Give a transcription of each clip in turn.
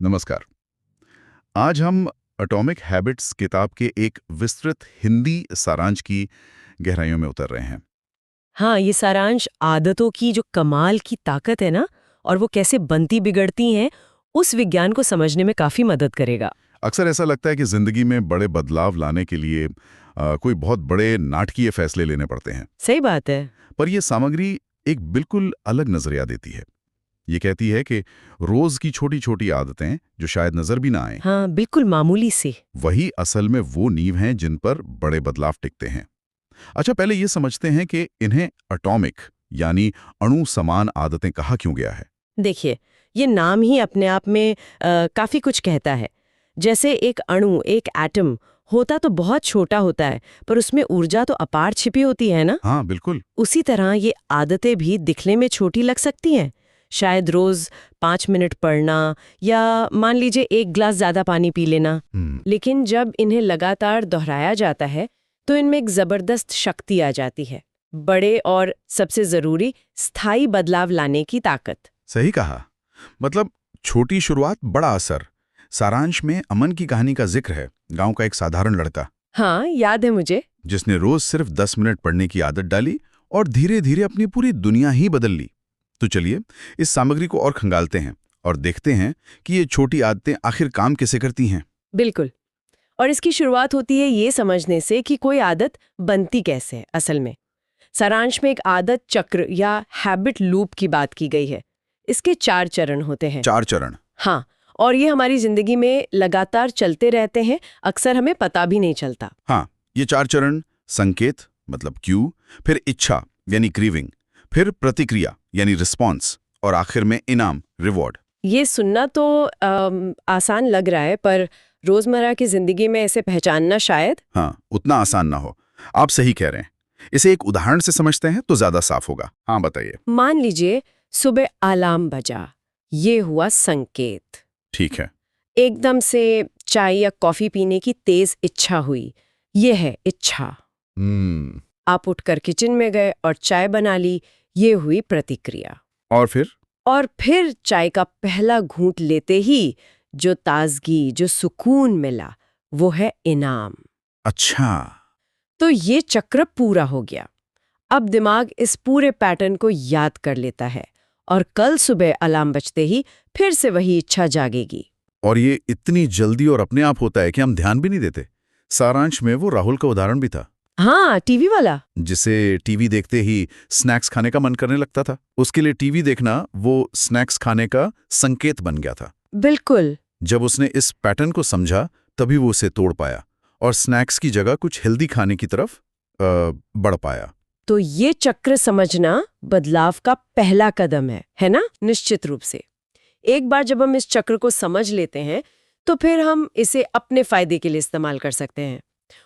नमस्कार। आज हम एटॉमिक हैबिट्स किताब के एक विस्तृत हिंदी सारांश की गहराइयों में उतर रहे हैं। हाँ, ये सारांश आदतों की जो कमाल की ताकत है ना, और वो कैसे बनती बिगड़ती हैं, उस विज्ञान को समझने में काफी मदद करेगा। अक्सर ऐसा लगता है कि जिंदगी में बड़े बदलाव लाने के लिए कोई बहुत बड़े नाटकीय फैसले लेने पड़ते हैं। सही बात है। पर यह सामग्री एक बिल्कुल अलग नजरिया देती है। ये कहती है कि रोज की छोटी छोटी आदतें जो शायद नजर भी ना आए, हाँ, बिल्कुल मामूली सी। वही असल में वो नींव हैं जिन पर बड़े बदलाव टिकते हैं। अच्छा, पहले ये समझते हैं कि इन्हें एटॉमिक यानी अणु समान आदतें कहा क्यों गया है। देखिए, ये नाम ही अपने आप में काफी कुछ कहता है। जैसे एक अणु, एक एटम होता तो बहुत छोटा होता है, पर उसमें ऊर्जा तो अपार छिपी होती है ना। हाँ, बिल्कुल। उसी तरह ये आदतें भी दिखने में छोटी लग सकती हैं। शायद रोज 5 मिनट पढ़ना, या मान लीजिए 1 गिलास ज्यादा पानी पी लेना। लेकिन जब इन्हें लगातार दोहराया जाता है तो इनमें एक जबरदस्त शक्ति आ जाती है, बड़े और सबसे जरूरी स्थायी बदलाव लाने की ताकत। सही कहा। मतलब छोटी शुरुआत, बड़ा असर। सारांश में अमन की कहानी का जिक्र है। गांव का एक साधारण लड़का हाँ, याद है मुझे। जिसने रोज सिर्फ 10 मिनट पढ़ने की आदत डाली और धीरे धीरे अपनी पूरी दुनिया ही बदल ली। तो चलिए इस सामग्री को और खंगालते हैं और देखते हैं कि ये छोटी आदतें आखिर काम कैसे करती हैं। बिल्कुल। और इसकी शुरुआत होती है ये समझने से कि कोई आदत बनती कैसे है असल में। सारांश में एक आदत चक्र या हैबिट लूप की बात की गई है। इसके 4 चरण होते हैं। 4 चरण। हाँ, और ये हमारी जिंदगी में लगातार चलते रहते हैं, अक्सर हमें पता भी नहीं चलता। हाँ, ये 4 चरण: संकेत मतलब क्यू, फिर इच्छा यानी क्रीविंग, फिर प्रतिक्रिया यानी रिस्पॉन्स, और आखिर में इनाम रिवॉर्ड। ये सुनना तो आसान लग रहा है, पर रोजमर्रा की जिंदगी में इसे पहचानना शायद। हाँ, उतना आसान ना हो। आप सही कह रहे हैं। इसे एक उदाहरण से समझते हैं तो ज्यादा साफ होगा। हाँ, बताइए। मान लीजिए सुबह अलार्म बजा, ये हुआ संकेत। ठीक है। एकदम से चाय या कॉफी पीने की तेज इच्छा हुई, ये है इच्छा। हम्म। आप उठकर किचन में गए और चाय बना ली, ये हुई प्रतिक्रिया। और फिर चाय का पहला घूंट लेते ही जो ताजगी, जो सुकून मिला, वो है इनाम। अच्छा। तो ये चक्र पूरा हो गया। अब दिमाग इस पूरे पैटर्न को याद कर लेता है, और कल सुबह अलार्म बजते ही फिर से वही इच्छा जागेगी। और ये इतनी जल्दी और अपने आप होता है कि हम ध्यान भी नहीं देते। सारांश में वो राहुल का उदाहरण भी था, हाँ, टीवी वाला। जिसे टीवी देखते ही स्नैक्स खाने का मन करने लगता था। उसके लिए टीवी देखना वो स्नैक्स खाने का संकेत बन गया था। बिल्कुल। जब उसने इस पैटर्न को समझा, तभी वो उसे तोड़ पाया और स्नैक्स की जगह कुछ हेल्दी खाने की तरफ बढ़ पाया। तो ये चक्र समझना बदलाव का पहला कदम है ना? निश्चित रूप से। एक बार जब हम इस चक्र को समझ लेते हैं, तो फिर हम इसे अपने फायदे के लिए इस्तेमाल कर सकते हैं।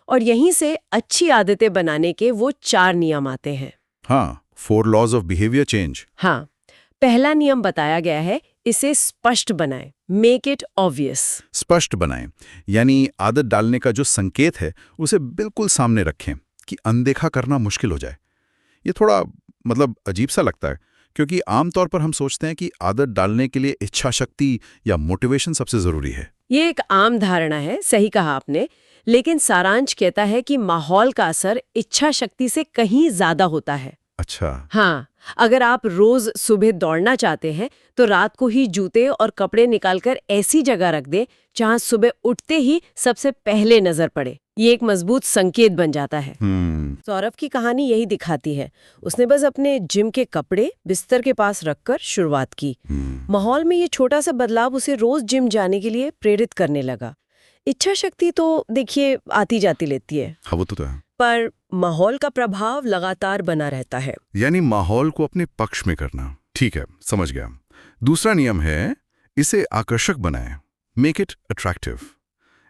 और यहीं से अच्छी आदतें बनाने के वो 4 नियम आते हैं। हाँ, 4 लॉज ऑफ बिहेवियर चेंज। हाँ, पहला नियम बताया गया है, इसे स्पष्ट बनाएं, मेक इट ऑब्वियस। स्पष्ट बनाएं, यानी आदत डालने का जो संकेत है उसे बिल्कुल सामने रखें कि अनदेखा करना मुश्किल हो जाए। ये थोड़ा अजीब सा लगता है, क्योंकि आमतौर पर हम सोचते हैं कि आदत डालने के लिए इच्छा शक्ति या मोटिवेशन सबसे जरूरी है। ये एक आम धारणा है, सही कहा आपने। लेकिन सारांश कहता है कि माहौल का असर इच्छा शक्ति से कहीं ज्यादा होता है। अच्छा। हाँ, अगर आप रोज सुबह दौड़ना चाहते हैं, तो रात को ही जूते और कपड़े निकालकर ऐसी जगह रख दें जहां सुबह उठते ही सबसे पहले नजर पड़े। ये एक मजबूत संकेत बन जाता है। सौरभ की कहानी यही दिखाती है। उसने बस अपने जिम के कपड़े बिस्तर के पास रखकर शुरुआत की। माहौल में ये छोटा सा बदलाव उसे रोज जिम जाने के लिए प्रेरित करने लगा। इच्छा शक्ति तो देखिए आती जाती लेती है। हाँ, वो तो है। पर माहौल का प्रभाव लगातार बना रहता है। यानी माहौल को अपने पक्ष में करना। ठीक है, समझ गया। दूसरा नियम है, इसे आकर्षक बनाएं, मेक इट अट्रैक्टिव।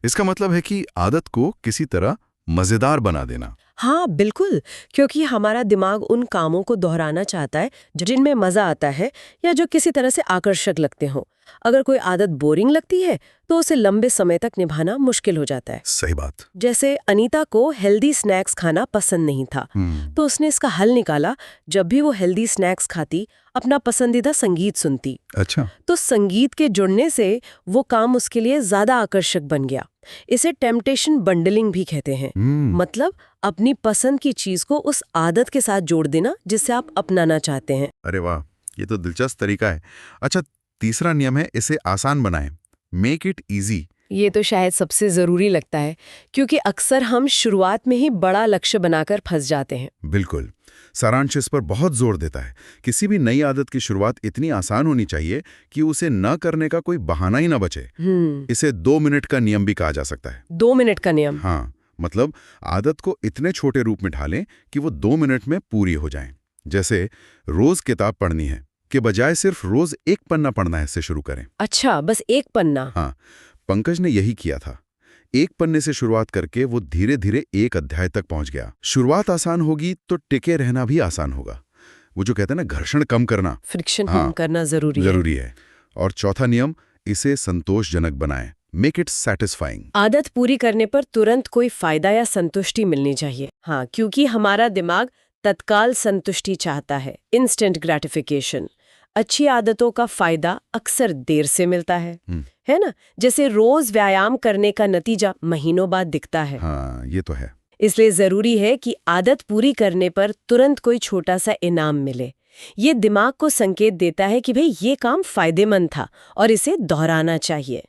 इसका मतलब है कि आदत को किसी तरह मजेदार बना देना। हाँ बिल्कुल, क्योंकि हमारा दिमाग उन कामों को दोहराना चाहता है जिनमें मजा आता है या जो किसी तरह से आकर्षक लगते हों। अगर कोई आदत बोरिंग लगती है तो उसे लंबे समय तक निभाना मुश्किल हो जाता है। सही बात। जैसे अनीता को हेल्दी स्नैक्स खाना पसंद नहीं था, तो उसने इसका हल निकाला। जब भी वो हेल्दी स्नैक्स खाती, अपना पसंदीदा संगीत सुनती। अच्छा। तो संगीत के जुड़ने से वो काम उसके लिए ज्यादा आकर्षक बन गया। इसे टेम्पटेशन बंडलिंग भी कहते हैं। मतलब अपनी पसंद की चीज को उस आदत के साथ जोड़ देना जिसे आप अपनाना चाहते हैं। अरे वाह, ये तो दिलचस्प तरीका है। अच्छा, तीसरा नियम है इसे आसान बनाएं, मेक इट इजी। ये तो शायद सबसे जरूरी लगता है, क्योंकि अक्सर हम शुरुआत में ही बड़ा लक्ष्य बनाकर फंस जाते हैं। बिल्कुल। सारांश इस पर बहुत जोर देता है। किसी भी नई आदत की शुरुआत इतनी आसान होनी चाहिए कि उसे न करने का कोई बहाना ही ना बचे। इसे 2 मिनट का नियम भी कहा जा सकता है। 2 मिनट का नियम? हाँ, मतलब आदत को इतने छोटे रूप में ढालें कि वो 2 मिनट में पूरी हो जाए। जैसे रोज किताब पढ़नी है के बजाय सिर्फ रोज 1 पन्ना पढ़ना है से शुरू करें। अच्छा, बस 1 पन्ना? हाँ, पंकज ने यही किया था। 1 पन्ने से शुरुआत करके वो धीरे धीरे 1 अध्याय तक पहुंच गया। शुरुआत आसान होगी तो टिके रहना भी आसान होगा। वो जो कहते हैं ना, घर्षण कम करना, फ्रिक्शन कम करना जरूरी है। और चौथा नियम, इसे संतोषजनक बनाएं, मेक इट सैटिस्फाइंग। आदत पूरी करने पर तुरंत कोई फायदा या संतुष्टि मिलनी चाहिए। हाँ, क्योंकि हमारा दिमाग तत्काल संतुष्टि चाहता है, इंस्टेंट ग्रेटिफिकेशन। अच्छी आदतों का फायदा अक्सर देर से मिलता है ना? जैसे रोज व्यायाम करने का नतीजा महीनों बाद दिखता है। हाँ, ये तो है। इसलिए जरूरी है कि आदत पूरी करने पर तुरंत कोई छोटा सा इनाम मिले। ये दिमाग को संकेत देता है कि भाई ये काम फायदेमंद था और इसे दोहराना चाहिए।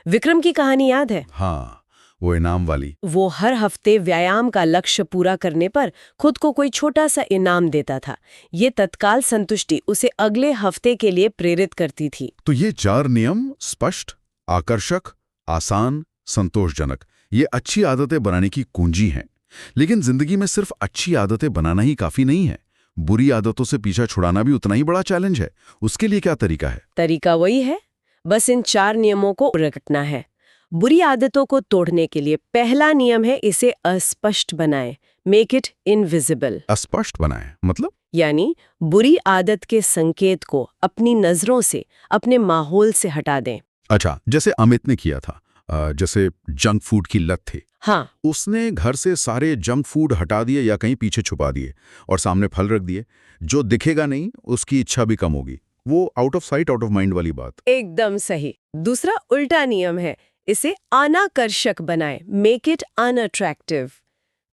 विक्रम की कहानी याद है? हाँ, वो इनाम वाली। वो हर हफ्ते व्यायाम का लक्ष्य पूरा करने पर खुद को कोई छोटा सा इनाम देता था। ये तत्काल संतुष्टि उसे अगले हफ्ते के लिए प्रेरित करती थी। तो ये 4 नियम, स्पष्ट, आकर्षक, आसान, संतोषजनक, ये अच्छी आदतें बनाने की कुंजी हैं। लेकिन जिंदगी में सिर्फ अच्छी आदतें बनाना ही काफी नहीं है। बुरी आदतों से पीछा छुड़ाना भी उतना ही बड़ा चैलेंज है। उसके लिए क्या तरीका है? तरीका वही है, बस इन 4 नियमों को रखना है। बुरी आदतों को तोड़ने के लिए पहला नियम है, इसे अस्पष्ट बनाएं, मेक इट इनविजिबल। अस्पष्ट बनाएं मतलब? यानी बुरी आदत के संकेत को अपनी नजरों से, अपने माहौल से हटा दें। अच्छा, जैसे अमित ने किया था, जैसे जंक फूड की लत थी। हाँ, उसने घर से सारे जंक फूड हटा दिए या कहीं पीछे छुपा दिए और सामने फल रख दिए। जो दिखेगा नहीं, उसकी इच्छा भी कम होगी। वो out of sight out of mind वाली बात। एकदम सही। दूसरा उल्टा नियम है, इसे अनाकर्षक बनाएं, मेक इट अनअट्रैक्टिव।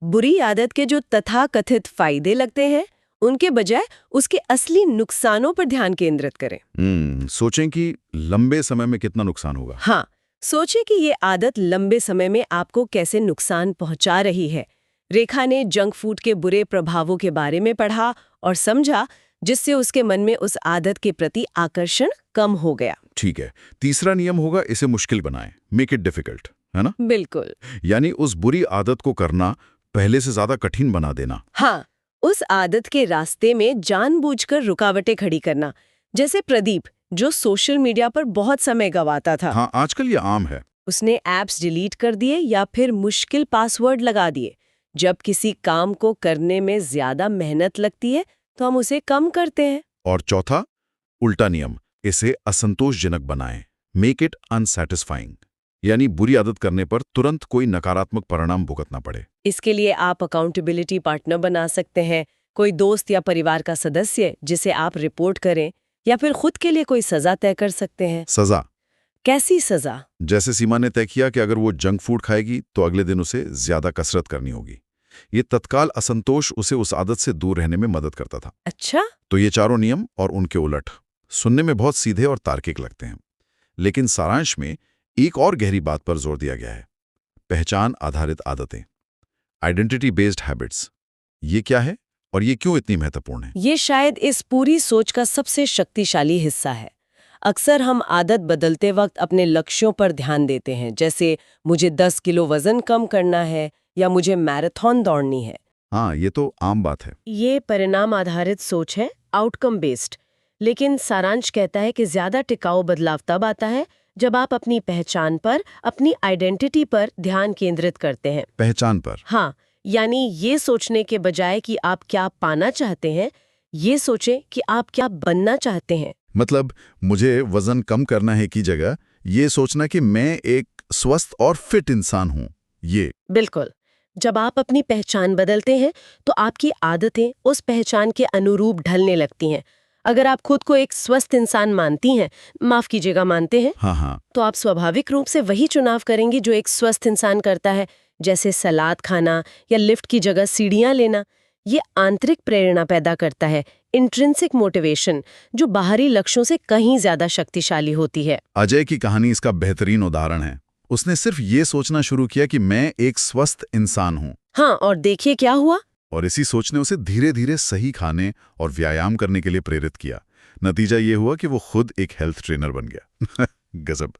बुरी आदत के जो तथाकथित फायदे लगते हैं, उनके बजाय उसके असली नुकसानों पर ध्यान केंद्रित करें। सोचें कि लंबे समय में कितना नुकसान होगा। हाँ, सोचें कि ये आदत लंबे समय में आपको कैसे नुकसान पहुंचा रही है। रेखा ने जंक फूड के बुरे प्रभावों के बारे में पढ़ा और समझा, जिससे उसके मन में उस आदत के प्रति आकर्षण कम हो गया। ठीक है, तीसरा नियम होगा, इसे मुश्किल बनाएं, मेक इट डिफिकल्ट, है ना? बिल्कुल। यानी उस बुरी आदत को करना पहले से ज्यादा कठिन बना देना। हाँ, उस आदत के रास्ते में जानबूझकर रुकावटें खड़ी करना। जैसे प्रदीप, जो सोशल मीडिया पर बहुत समय गंवाता था। हाँ, आजकल ये आम है। उसने ऐप्स डिलीट कर दिए या फिर मुश्किल पासवर्ड लगा दिए। जब किसी काम को करने में ज्यादा मेहनत लगती है तो हम उसे कम करते हैं। और चौथा, उल्टा नियम, इसे असंतोषजनक बनाएं, मेक इट अनसैटिस्फाइंग। यानी बुरी आदत करने पर तुरंत कोई नकारात्मक परिणाम भुगतना पड़े। इसके लिए आप अकाउंटेबिलिटी पार्टनर बना सकते हैं, कोई दोस्त या परिवार का सदस्य जिसे आप रिपोर्ट करें, या फिर खुद के लिए कोई सजा तय कर सकते हैं। सजा? कैसी सजा? जैसे सीमा ने तय किया कि अगर वो जंक फूड खाएगी तो अगले दिन उसे ज्यादा कसरत करनी होगी। ये तत्काल असंतोष उसे उस आदत से दूर रहने में मदद करता था। अच्छा। तो ये चारों नियम और उनके उलट सुनने में बहुत सीधे और तार्किक लगते हैं, लेकिन सारांश में एक और गहरी बात पर जोर दिया गया है, पहचान आधारित आदतें, आइडेंटिटी बेस्ड हैबिट्स। ये क्या है और ये क्यों इतनी महत्वपूर्ण है? ये शायद इस पूरी सोच का सबसे शक्तिशाली हिस्सा है। अक्सर हम आदत बदलते वक्त अपने लक्ष्यों पर ध्यान देते हैं, जैसे मुझे 10 किलो वजन कम करना है या मुझे मैराथन दौड़नी है। हाँ, ये तो आम बात है। ये परिणाम आधारित सोच है, आउटकम बेस्ड। लेकिन सारांश कहता है कि ज्यादा टिकाऊ बदलाव तब आता है जब आप अपनी पहचान पर, अपनी आइडेंटिटी पर ध्यान केंद्रित करते हैं। पहचान पर? हाँ, यानी ये सोचने के बजाय कि आप क्या पाना चाहते हैं, ये सोचें कि आप क्या बनना चाहते हैं। मतलब मुझे वजन कम करना है की जगह ये सोचना कि मैं एक स्वस्थ और फिट इंसान हूँ। ये बिल्कुल। जब आप अपनी पहचान बदलते हैं तो आपकी आदतें उस पहचान के अनुरूप ढलने लगती हैं। अगर आप खुद को एक स्वस्थ इंसान मानती हैं, माफ कीजिएगा मानते हैं, हाँ, तो आप स्वाभाविक रूप से वही चुनाव करेंगे जो एक स्वस्थ इंसान करता है, जैसे सलाद खाना या लिफ्ट की जगह सीढ़ियां लेना। ये आंतरिक प्रेरणा पैदा करता है, इंट्रिंसिक मोटिवेशन, जो बाहरी लक्ष्यों से कहीं ज्यादा शक्तिशाली होती है। अजय की कहानी इसका बेहतरीन उदाहरण है। उसने सिर्फ ये सोचना शुरू किया कि मैं एक स्वस्थ इंसान हूँ, हाँ, और देखिए क्या हुआ। और इसी सोच ने उसे धीरे धीरे सही खाने और व्यायाम करने के लिए प्रेरित किया। नतीजा ये हुआ कि वो खुद एक हेल्थ ट्रेनर बन गया। गजब।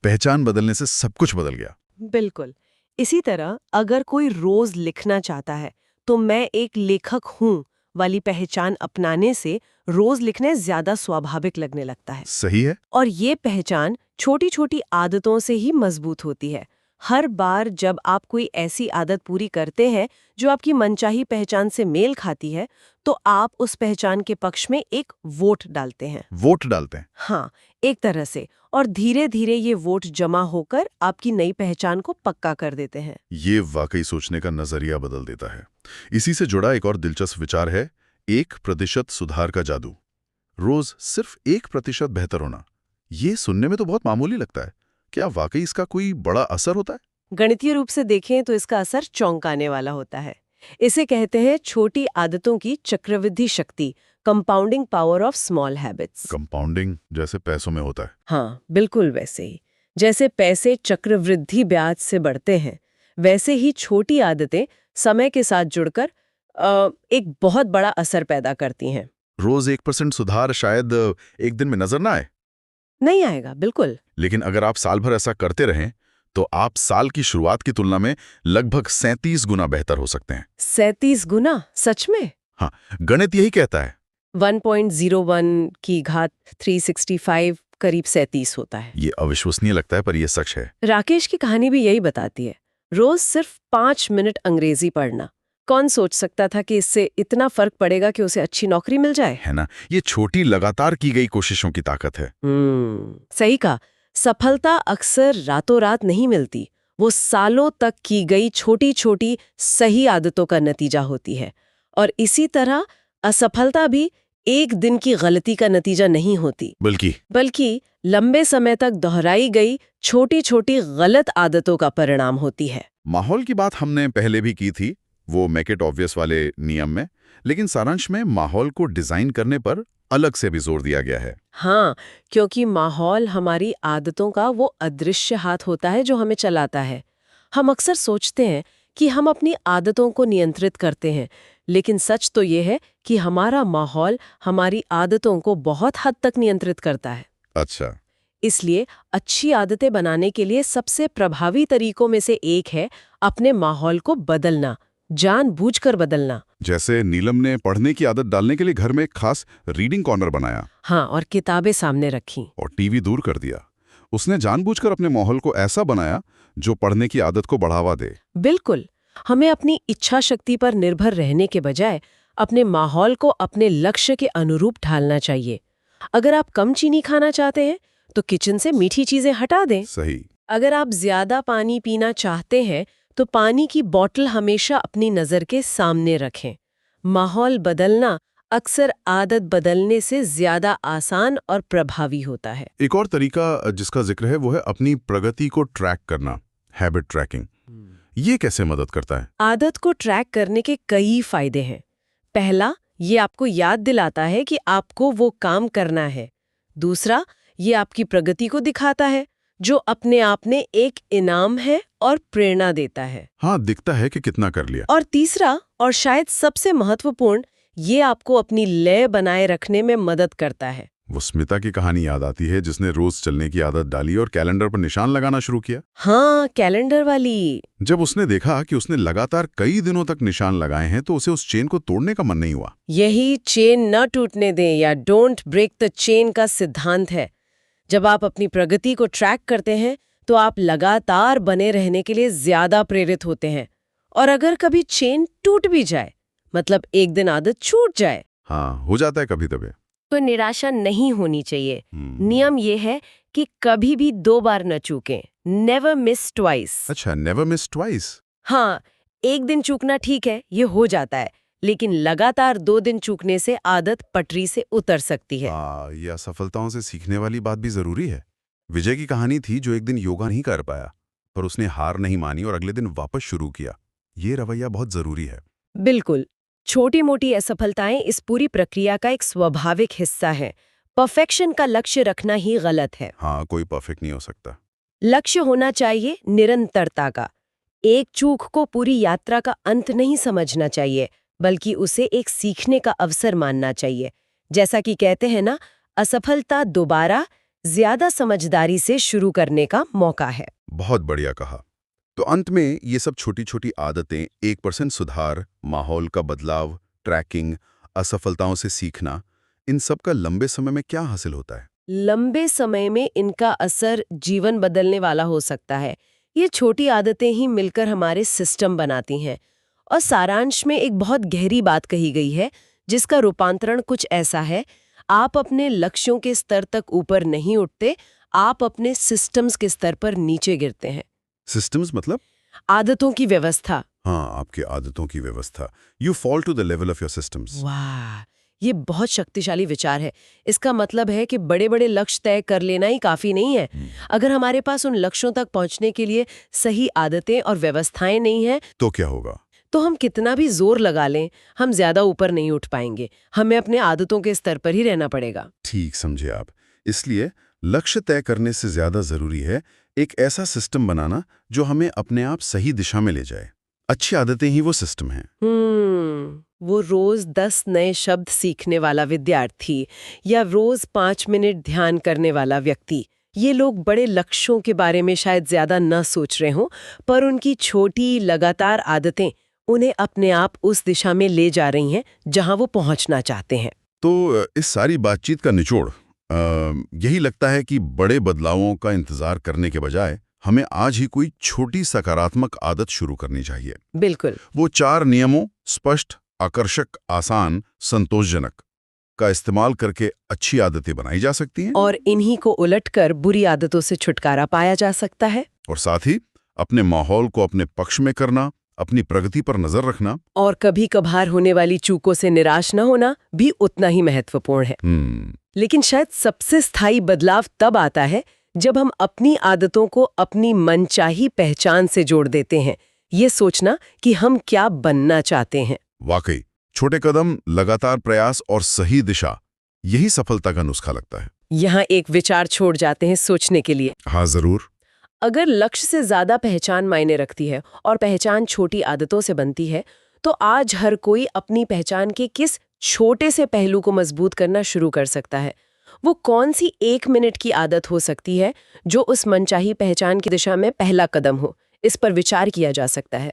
पहचान बदलने से सब कुछ बदल गया। बिल्कुल। इसी तरह अगर कोई रोज लिखना चाहता है तो मैं एक लेखक हूँ वाली पहचान अपनाने से रोज लिखने ज्यादा स्वाभाविक लगने लगता है। सही है। और ये पहचान छोटी छोटी आदतों से ही मजबूत होती है। हर बार जब आप कोई ऐसी आदत पूरी करते हैं जो आपकी मनचाही पहचान से मेल खाती है, तो आप उस पहचान के पक्ष में एक वोट डालते हैं। वोट डालते हैं। हाँ, एक तरह से। और धीरे धीरे ये वोट जमा होकर आपकी नई पहचान को पक्का कर देते हैं। ये वाकई सोचने का नजरिया बदल देता है। इसी से जुड़ा एक और दिलचस्प विचार है 1% सुधार का जादू। रोज सिर्फ 1% बेहतर होना। ये सुनने में तो बहुत मामूली लगता है। क्या वाकई इसका कोई बड़ा असर होता है? गणितीय रूप से देखें तो इसका असर चौंकाने वाला होता है। इसे कहते हैं छोटी आदतों की चक्रवृद्धि शक्ति, compounding power of small habits. Compounding जैसे पैसों में होता है। हाँ, बिल्कुल वैसे ही। जैसे पैसे चक्रवृद्धि ब्याज से बढ़ते हैं, वैसे ही छोटी आदतें समय के साथ जुड़कर एक बहुत बड़ा असर पैदा करती हैं। रोज 1% सुधार शायद एक दिन में नजर ना आए, नहीं आएगा, बिल्कुल। लेकिन अगर आप साल भर ऐसा करते रहें तो आप साल की शुरुआत की तुलना में लगभग 37 गुना बेहतर हो सकते हैं। 37 गुना? सच में? हाँ, गणित यही कहता है। 1.01 की घात 365 करीब 37 होता है। ये अविश्वसनीय लगता है पर यह सच है। राकेश की कहानी भी यही बताती है। रोज सिर्फ 5 मिनट अंग्रेजी पढ़ना। कौन सोच सकता था कि इससे इतना फर्क पड़ेगा कि उसे अच्छी नौकरी मिल जाए? है ना? ये छोटी लगातार की गई कोशिशों की ताकत है। सही कहा। सफलता अक्सर रातों रात नहीं मिलती, वो सालों तक की गई छोटी छोटी सही आदतों का नतीजा होती है। और इसी तरह असफलता भी एक दिन की गलती का नतीजा नहीं होती, बल्कि लंबे समय तक दोहराई गई छोटी छोटी गलत आदतों का परिणाम होती है। माहौल की बात हमने पहले भी की थी, वो मेक इट ऑब्वियस वाले नियम में, लेकिन सारांश में माहौल को डिजाइन करने पर अलग से भी जोर दिया गया है। हाँ, क्योंकि माहौल हमारी आदतों का वो अदृश्य हाथ होता है जो हमें चलाता है। हम अक्सर सोचते हैं कि हम अपनी आदतों को नियंत्रित करते हैं, लेकिन सच तो ये है कि हमारा माहौल हमारी आदतों को बहुत हद तक नियंत्रित करता है। अच्छा। इसलिए अच्छी आदतें बनाने के लिए सबसे प्रभावी तरीकों में से एक है अपने माहौल को बदलना, जानबूझकर बदलना। जैसे नीलम ने पढ़ने की आदत डालने के लिए घर में एक खास रीडिंग कॉर्नर बनाया। हाँ, और किताबें सामने रखी। और टीवी दूर कर दिया। उसने जानबूझकर अपने माहौल को ऐसा बनाया जो पढ़ने की आदत को बढ़ावा दे। बिल्कुल। हमें अपनी इच्छा शक्ति पर निर्भर रहने के बजाय अपने माहौल को अपने लक्ष्य के अनुरूप ढालना चाहिए। अगर आप कम चीनी खाना चाहते हैं तो किचन से मीठी चीजें हटा दें। सही। अगर आप ज्यादा पानी पीना चाहते हैं तो पानी की बोतल हमेशा अपनी नजर के सामने रखें। माहौल बदलना अक्सर आदत बदलने से ज्यादा आसान और प्रभावी होता है। एक और तरीका जिसका जिक्र है वो है अपनी प्रगति को ट्रैक करना, हैबिट ट्रैकिंग। ये कैसे मदद करता है? आदत को ट्रैक करने के कई फायदे हैं। पहला, ये आपको याद दिलाता है कि आपको वो काम करना है। दूसरा, ये आपकी प्रगति को दिखाता है, जो अपने आप में एक इनाम है और प्रेरणा देता है। हाँ, दिखता है कि कितना कर लिया। और तीसरा, और शायद सबसे महत्वपूर्ण, ये आपको अपनी लय बनाए रखने में मदद करता है। वो स्मिता की कहानी याद आती है जिसने रोज चलने की आदत डाली और कैलेंडर पर निशान लगाना शुरू किया। हाँ, कैलेंडर वाली। जब उसने देखा कि उसने लगातार कई दिनों तक निशान लगाए हैं तो उसे उस चेन को तोड़ने का मन नहीं हुआ। यही चेन न टूटने दें या डोंट ब्रेक द चेन का सिद्धांत है। जब आप अपनी प्रगति को ट्रैक करते हैं तो आप लगातार बने रहने के लिए ज्यादा प्रेरित होते हैं और अगर कभी चेन टूट भी जाए, मतलब एक दिन आदत छूट जाए, हाँ, हो जाता है कभी तभी। तो निराशा नहीं होनी चाहिए। नियम ये है कि कभी भी 2 बार न चूकें, नेवर मिस ट्वाइस। अच्छा, नेवर मिस ट्वाइस। हाँ, एक दिन चूकना ठीक है, ये हो जाता है, लेकिन लगातार 2 दिन चूकने से आदत पटरी से उतर सकती है। हाँ, ये असफलताओं से सीखने वाली बात भी जरूरी है। विजय की कहानी थी जो एक दिन योगा नहीं कर पाया, पर उसने हार नहीं मानी और अगले दिन वापस शुरू किया। ये रवैया बहुत जरूरी है। बिल्कुल, छोटी-मोटी असफलताएं इस पूरी प्रक्रिया का एक स्वाभाविक हिस्सा है। परफेक्शन का लक्ष्य रखना ही गलत है। हाँ, कोई परफेक्ट नहीं हो सकता। लक्ष्य होना चाहिए निरंतरता का। एक चूक को पूरी यात्रा का अंत नहीं समझना चाहिए, बल्कि उसे एक सीखने का अवसर मानना चाहिए। जैसा कि कहते हैं ना, असफलता दोबारा ज्यादा समझदारी से शुरू करने का मौका है। बहुत बढ़िया कहा। तो अंत में ये सब छोटी छोटी आदतें, 1% सुधार, माहौल का बदलाव, ट्रैकिंग, असफलताओं से सीखना, इन सब का लंबे समय में क्या हासिल होता है? लंबे समय में इनका असर जीवन बदलने वाला हो सकता है। ये छोटी आदतें ही मिलकर हमारे सिस्टम बनाती हैं। और सारांश में एक बहुत गहरी बात कही गई है, जिसका रूपांतरण कुछ ऐसा है: आप अपने लक्ष्यों के स्तर तक ऊपर नहीं उठते, आप अपने सिस्टम्स के स्तर पर नीचे गिरते हैं। सिस्टम्स मतलब? आदतों की व्यवस्था। हाँ, आपकी आदतों की व्यवस्था। You fall to the level of your systems. वाह, ये बहुत शक्तिशाली विचार है। इसका मतलब है कि बड़े-बड़े लक्ष्य तय कर लेना ही काफी नहीं है। अगर हमारे पास उन लक्ष्यों तक पहुंचने के लिए सही आदतें और व्यवस्थाएं नहीं हैं, तो क्या होगा? तो हम कितना भी जोर लगा लें, हम ज्यादा ऊपर नहीं उठ पाएंगे। हमें अपने आदतों के स्तर पर ही रहना पड़ेगा। ठीक समझे आप। इसलिए लक्ष्य तय करने से ज्यादा जरूरी है एक ऐसा सिस्टम बनाना जो हमें अपने आप सही दिशा में ले जाए। अच्छी आदतें ही वो सिस्टम हैं। वो रोज 10 नए शब्द सीखने वाला विद्यार्थी या रोज 5 मिनट ध्यान करने वाला व्यक्ति, ये लोग बड़े लक्ष्यों के बारे में शायद ज्यादा न सोच रहे हों, पर उनकी छोटी लगातार आदतें उन्हें अपने आप उस दिशा में ले जा रही हैं जहां वो पहुंचना चाहते हैं। तो इस सारी बातचीत का निचोड़ यही लगता है कि बड़े बदलावों का इंतजार करने के बजाय हमें आज ही कोई छोटी सकारात्मक आदत शुरू करनी चाहिए। बिल्कुल। वो 4 नियमों, स्पष्ट, आकर्षक, आसान, संतोषजनक, का इस्तेमाल करके अच्छी आदतें बनाई जा सकती हैं। और इन्हीं को उलटकर बुरी आदतों से छुटकारा पाया जा सकता है। और साथ ही अपने माहौल को अपने पक्ष में करना, अपनी प्रगति पर नजर रखना। और कभी कभार होने वाली चूकों से निराश न होना भी उतना ही महत्वपूर्ण है। लेकिन शायद सबसे स्थायी बदलाव तब आता है जब हम अपनी आदतों को अपनी मनचाही पहचान से जोड़ देते हैं। ये सोचना कि हम क्या बनना चाहते हैं। वाकई, छोटे कदम, लगातार प्रयास और सही दिशा, यही सफलता का नुस्खा लगता है। यहाँ एक विचार छोड़ जाते हैं सोचने के लिए। हाँ, जरूर। अगर लक्ष्य से ज्यादा पहचान मायने रखती है और पहचान छोटी आदतों से बनती है, तो आज हर कोई अपनी पहचान के किस छोटे से पहलू को मजबूत करना शुरू कर सकता है। वो कौन सी 1 मिनट की आदत हो सकती है जो उस मनचाही पहचान की दिशा में पहला कदम हो? इस पर विचार किया जा सकता है।